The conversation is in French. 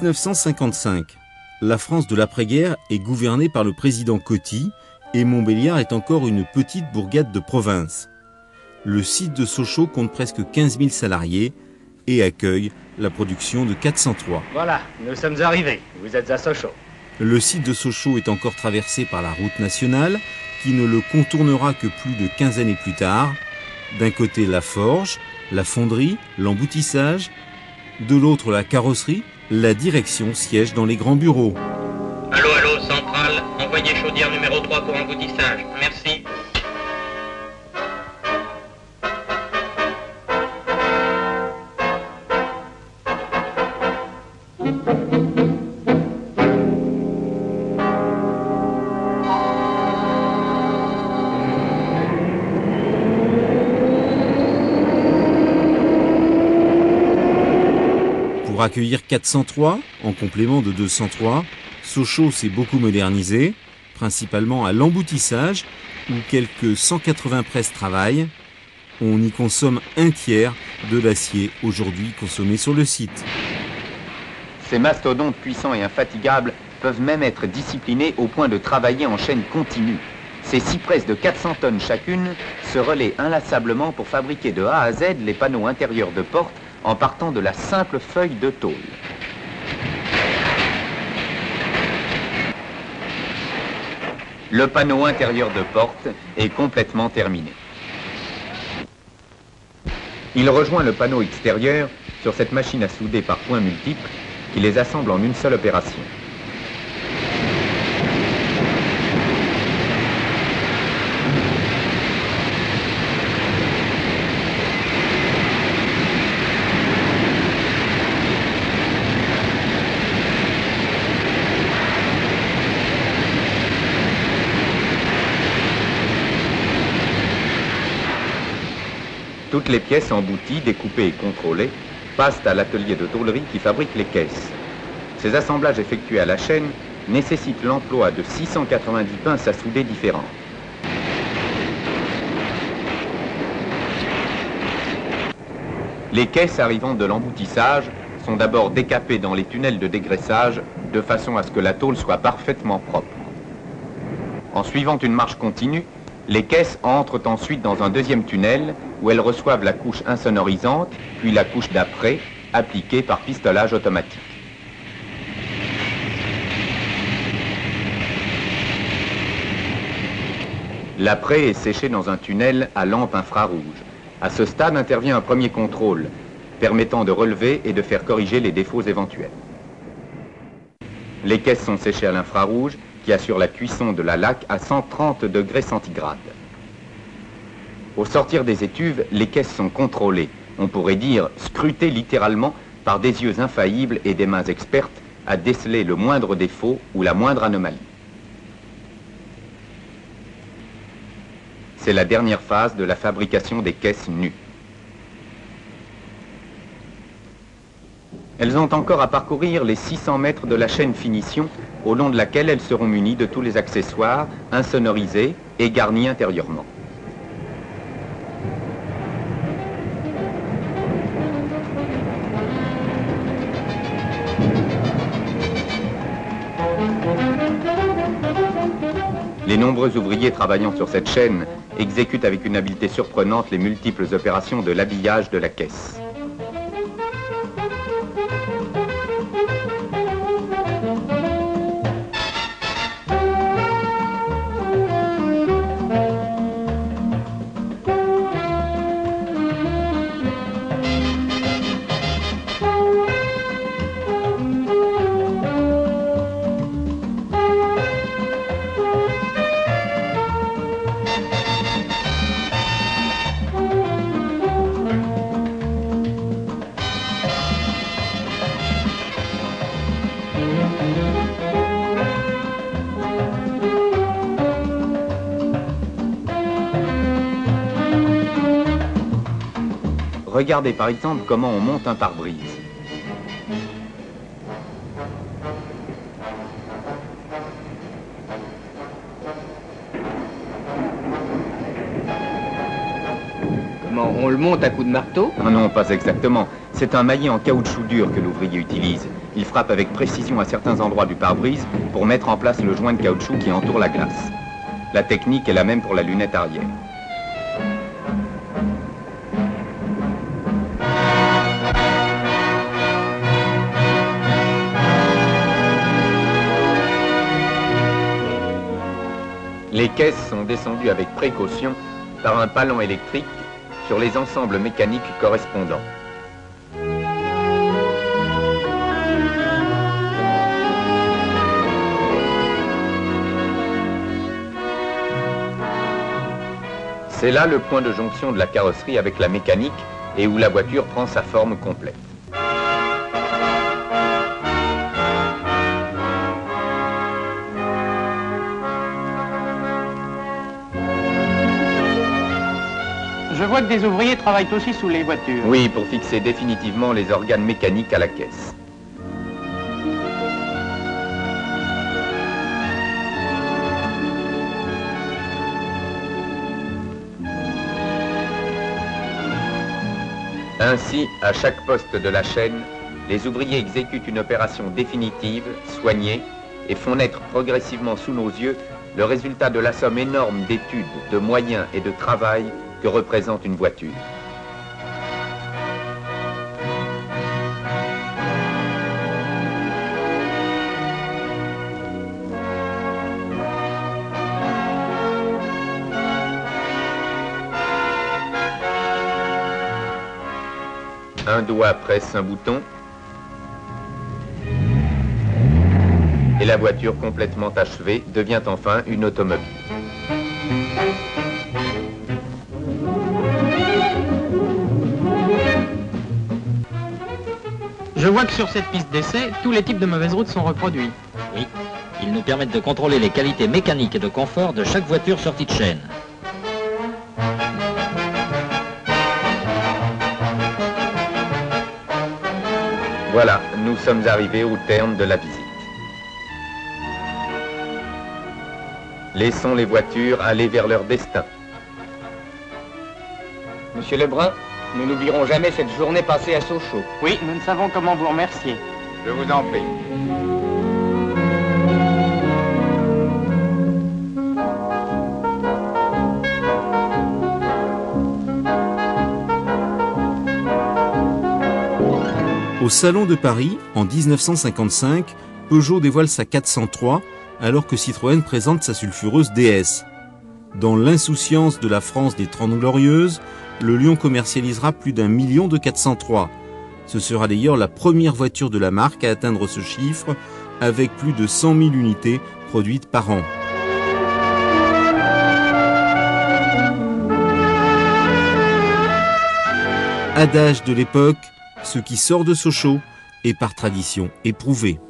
1955. La France de l'après-guerre est gouvernée par le président Coty et Montbéliard est encore une petite bourgade de province. Le site de Sochaux compte presque 15 000 salariés et accueille la production de 403. Voilà, nous sommes arrivés. Vous êtes à Sochaux. Le site de Sochaux est encore traversé par la route nationale qui ne le contournera que plus de 15 années plus tard. D'un côté la forge, la fonderie, l'emboutissage, de l'autre la carrosserie, la direction siège dans les grands bureaux. Allô, allô, centrale, envoyez chaudière numéro 3 pour emboutissage. Merci. Pour accueillir 403, en complément de 203, Sochaux s'est beaucoup modernisé, principalement à l'emboutissage, où quelques 180 presses travaillent. On y consomme un tiers de l'acier aujourd'hui consommé sur le site. Ces mastodontes puissants et infatigables peuvent même être disciplinés au point de travailler en chaîne continue. Ces 6 presses de 400 tonnes chacune se relaient inlassablement pour fabriquer de A à Z les panneaux intérieurs de porte en partant de la simple feuille de tôle. Le panneau intérieur de porte est complètement terminé. Il rejoint le panneau extérieur sur cette machine à souder par points multiples qui les assemble en une seule opération. Toutes les pièces embouties, découpées et contrôlées passent à l'atelier de tôlerie qui fabrique les caisses. Ces assemblages effectués à la chaîne nécessitent l'emploi de 690 pinces à souder différentes. Les caisses arrivant de l'emboutissage sont d'abord décapées dans les tunnels de dégraissage de façon à ce que la tôle soit parfaitement propre. En suivant une marche continue, les caisses entrent ensuite dans un deuxième tunnel où elles reçoivent la couche insonorisante, puis la couche d'après, appliquée par pistolage automatique. L'après est séché dans un tunnel à lampe infrarouge. À ce stade intervient un premier contrôle, permettant de relever et de faire corriger les défauts éventuels. Les caisses sont séchées à l'infrarouge, qui assure la cuisson de la laque à 130 degrés centigrades. Au sortir des étuves, les caisses sont contrôlées, on pourrait dire scrutées littéralement par des yeux infaillibles et des mains expertes à déceler le moindre défaut ou la moindre anomalie. C'est la dernière phase de la fabrication des caisses nues. Elles ont encore à parcourir les 600 mètres de la chaîne finition, au long de laquelle elles seront munies de tous les accessoires, insonorisés et garnis intérieurement. Les nombreux ouvriers travaillant sur cette chaîne exécutent avec une habileté surprenante les multiples opérations de l'habillage de la caisse. Regardez par exemple comment on monte un pare-brise. Comment? On le monte à coups de marteau? Ah non, pas exactement. C'est un maillet en caoutchouc dur que l'ouvrier utilise. Il frappe avec précision à certains endroits du pare-brise pour mettre en place le joint de caoutchouc qui entoure la glace. La technique est la même pour la lunette arrière. Les caisses sont descendues avec précaution par un palon électrique sur les ensembles mécaniques correspondants. C'est là le point de jonction de la carrosserie avec la mécanique et où la voiture prend sa forme complète. Je vois que des ouvriers travaillent aussi sous les voitures. Oui, pour fixer définitivement les organes mécaniques à la caisse. Ainsi, à chaque poste de la chaîne, les ouvriers exécutent une opération définitive, soignée, et font naître progressivement sous nos yeux le résultat de la somme énorme d'études, de moyens et de travail que représente une voiture. Un doigt presse un bouton et la voiture complètement achevée devient enfin une automobile. Je vois que sur cette piste d'essai, tous les types de mauvaises routes sont reproduits. Oui, ils nous permettent de contrôler les qualités mécaniques et de confort de chaque voiture sortie de chaîne. Voilà, nous sommes arrivés au terme de la visite. Laissons les voitures aller vers leur destin. Monsieur Lebrun, nous n'oublierons jamais cette journée passée à Sochaux. Oui, nous ne savons comment vous remercier. Je vous en prie. Au Salon de Paris, en 1955, Peugeot dévoile sa 403, alors que Citroën présente sa sulfureuse DS. Dans l'insouciance de la France des 30 Glorieuses, le Lion commercialisera plus d'1 million de 403. Ce sera d'ailleurs la première voiture de la marque à atteindre ce chiffre, avec plus de 100 000 unités produites par an. Adage de l'époque, ce qui sort de Sochaux est par tradition éprouvé.